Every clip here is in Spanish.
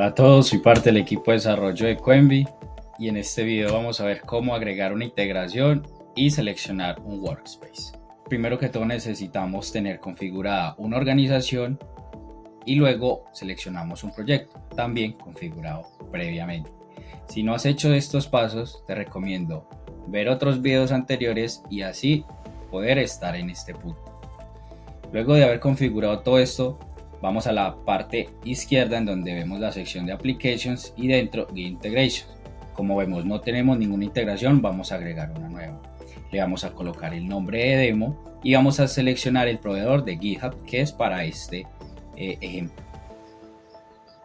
Hola a todos, soy parte del equipo de desarrollo de Coenvy y en este video vamos a ver cómo agregar una integración y seleccionar un workspace. Primero que todo necesitamos tener configurada una organización y luego seleccionamos un proyecto, también configurado previamente. Si no has hecho estos pasos, te recomiendo ver otros videos anteriores y así poder estar en este punto. Luego de haber configurado todo esto, vamos a la parte izquierda en donde vemos la sección de Applications y dentro de Integrations. Como vemos no tenemos ninguna integración, vamos a agregar una nueva. Le vamos a colocar el nombre de demo y vamos a seleccionar el proveedor de GitHub que es para este ejemplo.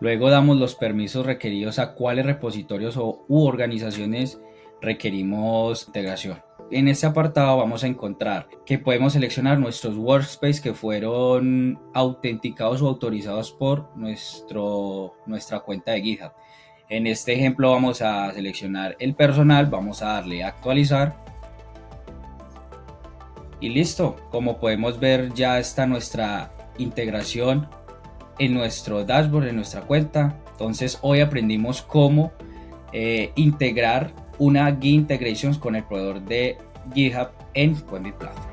Luego damos los permisos requeridos a cuáles repositorios u organizaciones requerimos integración. En este apartado vamos a encontrar que podemos seleccionar nuestros workspaces que fueron autenticados o autorizados por nuestra cuenta de GitHub. En este ejemplo vamos a seleccionar el personal, vamos a darle a actualizar y listo. Como podemos ver, ya está nuestra integración en nuestro dashboard, en nuestra cuenta. Entonces hoy aprendimos cómo integrar una Git Integrations con el proveedor de GitHub en Coenvy Platform.